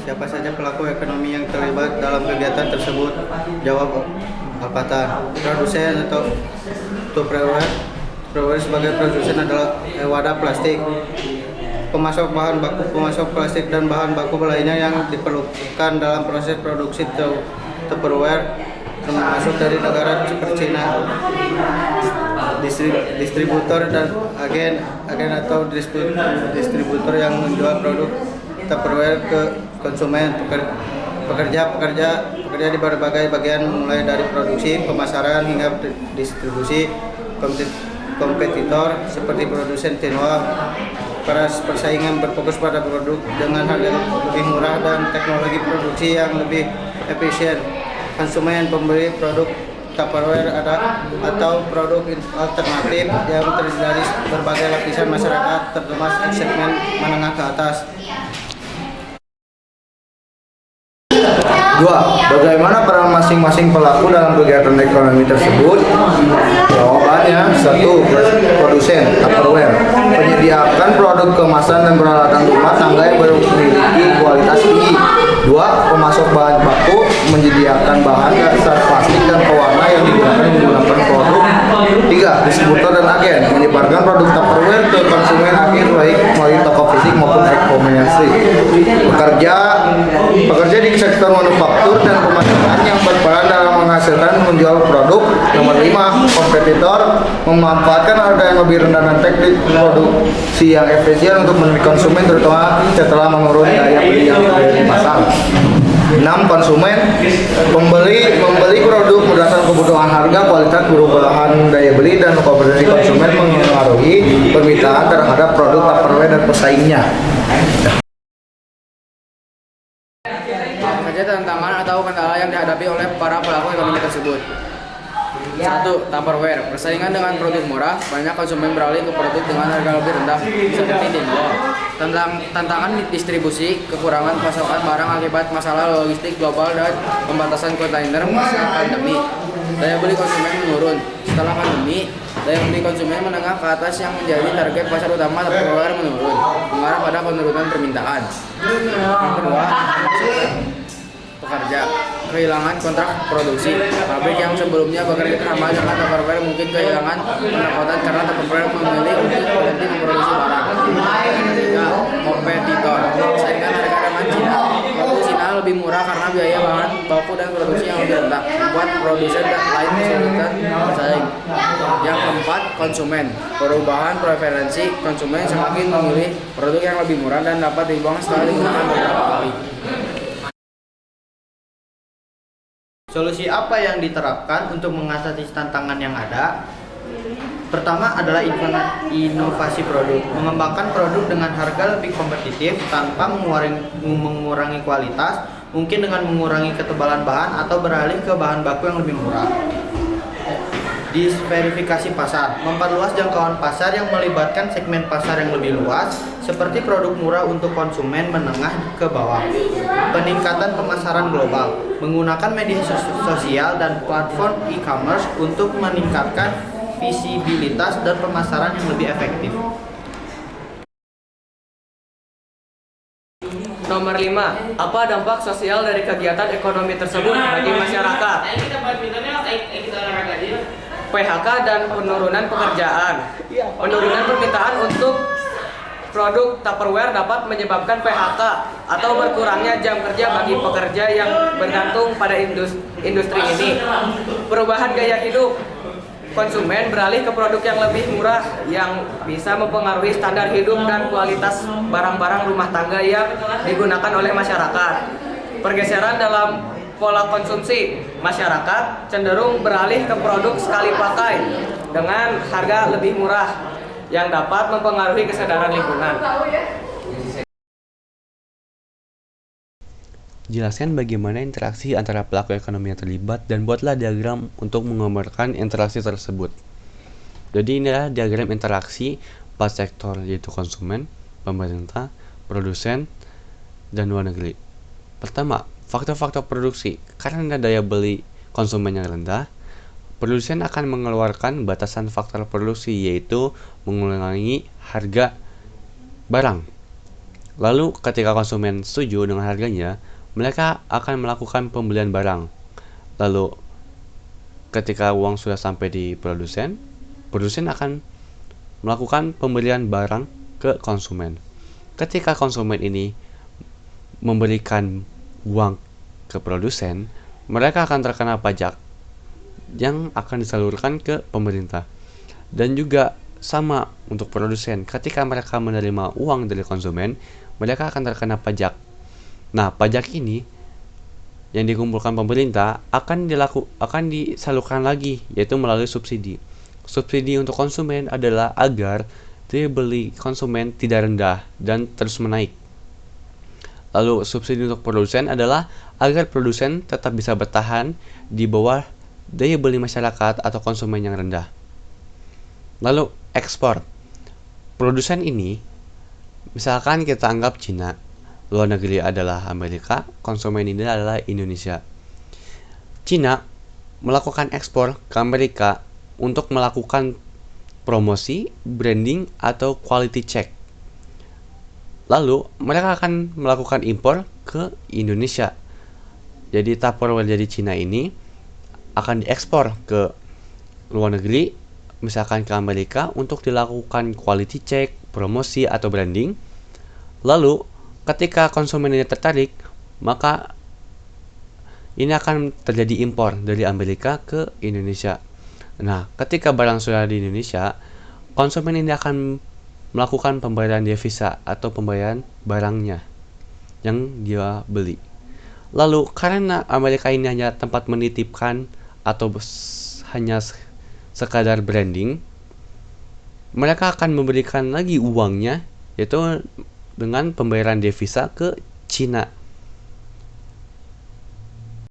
Siapa saja pelaku ekonomi yang terlibat dalam kegiatan tersebut? Jawab Alpatan. Produsen atau supplier. Supplier sebagai produsen adalah wadah plastik. Pemasok bahan baku, pemasok plastik dan bahan baku lainnya yang diperlukan dalam proses produksi Tupperware termasuk dari negara seperti Cina. Distributor dan agen atau distributor yang menjual produk Tupperware ke konsumen. Pekerja di berbagai bagian mulai dari produksi, pemasaran hingga distribusi. Kompetitor seperti produsen Tiongkok. Para persaingan berfokus pada produk dengan harga lebih murah dan teknologi produksi yang lebih efisien. Konsumen pembeli produk Tupperware atau produk alternatif yang terdiri dari berbagai lapisan masyarakat, terutama segmen menengah ke atas. 2. Bagaimana peran masing-masing pelaku dalam kegiatan ekonomi tersebut? Jawabannya 1. Produsen Tupperware menyediakan produk kemasan dan peralatan rumah tangga yang memiliki kualitas tinggi. 2. Pemasok bahan baku menyediakan bahan dasar plastik dan pewarna yang digunakan menggunakan produk. 3. Distributor dan agen menyebarkan produk Tupperware ke konsumen akhir baik melalui toko fisik maupun e-commerce. Pekerja di sektor manufaktur dan pemasaran yang berperan dalam menghasilkan menjual produk. Nomor 5. Kompetitor memanfaatkan harga yang lebih rendah dan teknik produksi yang efisien untuk memenuhi konsumen, terutama setelah menurun daya beli yang ada di pasar. 6. Konsumen membeli produk berdasarkan kebutuhan harga, kualitas, perubahan daya beli, dan kompetensi konsumen mengaruhi permintaan terhadap produk Tupperware dan pesaingnya. Saja tantangan atau kendala yang dihadapi oleh para pelaku ekonomi tersebut. 1. Tupperware. Persaingan dengan produk murah, banyak konsumen beralih ke produk dengan harga lebih rendah seperti Tiongkok. Tantangan distribusi, kekurangan pasokan barang akibat masalah logistik global dan pembatasan kontainer pasca pandemi. Daya beli konsumen menurun. Setelah pandemi, daya beli konsumen menengah ke atas yang menjadi target pasar utama Tupperware menurun, mengarah pada penurunan permintaan. Yang kedua, pekerja kehilangan kontrak produksi. Pabrik yang sebelumnya bekerja sama dengan Tupperware mungkin kehilangan pendapatan karena Tupperware memilih untuk berhenti memproduksi barang. Yang ketiga, kompetitor. Saingan harga dengan Cina. Produk Cina lebih murah karena biaya bahan baku dan produksi yang lebih rendah, membuat produsen lain kesulitan bersaing. Yang keempat, konsumen. Perubahan preferensi konsumen semakin memilih produk yang lebih murah dan dapat dibuang setelah digunakan beberapa kali. Solusi apa yang diterapkan untuk mengatasi tantangan yang ada? Pertama adalah inovasi produk. Mengembangkan produk dengan harga lebih kompetitif tanpa mengurangi kualitas, mungkin dengan mengurangi ketebalan bahan atau beralih ke bahan baku yang lebih murah. Diversifikasi pasar, memperluas jangkauan pasar yang melibatkan segmen pasar yang lebih luas, seperti produk murah untuk konsumen menengah ke bawah. Peningkatan pemasaran global, menggunakan media sosial dan platform e-commerce untuk meningkatkan visibilitas dan pemasaran yang lebih efektif. Nomor 5. Apa dampak sosial dari kegiatan ekonomi tersebut bagi masyarakat? PHK dan penurunan pekerjaan. Penurunan permintaan untuk produk Tupperware dapat menyebabkan PHK atau berkurangnya jam kerja bagi pekerja yang bergantung pada industri ini. Perubahan gaya hidup. Konsumen beralih ke produk yang lebih murah yang bisa mempengaruhi standar hidup dan kualitas barang-barang rumah tangga yang digunakan oleh masyarakat. Pergeseran dalam pola konsumsi. Masyarakat cenderung beralih ke produk sekali pakai dengan harga lebih murah yang dapat mempengaruhi kesadaran lingkungan. Jelaskan bagaimana interaksi antara pelaku ekonomi yang terlibat dan buatlah diagram untuk menggambarkan interaksi tersebut. Jadi inilah diagram interaksi 4 sektor, yaitu konsumen, pemerintah, produsen, dan luar negeri. Pertama, faktor-faktor produksi. Karena daya beli konsumen yang rendah, produsen akan mengeluarkan batasan faktor produksi, yaitu mengurangi harga barang. Lalu ketika konsumen setuju dengan harganya, mereka akan melakukan pembelian barang. Lalu ketika uang sudah sampai di produsen akan melakukan pembelian barang ke konsumen. Ketika konsumen ini memberikan uang ke produsen, mereka akan terkena pajak yang akan disalurkan ke pemerintah. Dan juga sama untuk produsen, ketika mereka menerima uang dari konsumen, mereka akan terkena pajak. Nah, pajak ini yang dikumpulkan pemerintah akan disalurkan lagi, yaitu melalui subsidi. Subsidi untuk konsumen adalah agar daya beli konsumen tidak rendah dan terus menaik. Lalu subsidi untuk produsen adalah agar produsen tetap bisa bertahan di bawah daya beli masyarakat atau konsumen yang rendah. Lalu ekspor. Produsen ini, misalkan kita anggap Cina, luar negeri adalah Amerika, konsumen ini adalah Indonesia. Cina melakukan ekspor ke Amerika untuk melakukan promosi, branding, atau quality check. Lalu mereka akan melakukan impor ke Indonesia. Jadi Tupperware dari Cina ini akan diekspor ke luar negeri, misalkan ke Amerika, untuk dilakukan quality check, promosi, atau branding. Lalu ketika konsumen ini tertarik, maka ini akan terjadi impor dari Amerika ke Indonesia. Nah, ketika barang sudah di Indonesia, konsumen ini akan melakukan pembayaran devisa atau pembayaran barangnya yang dia beli. Lalu karena Amerika ini hanya tempat menitipkan atau hanya sekadar branding, mereka akan memberikan lagi uangnya, yaitu dengan pembayaran devisa ke Cina.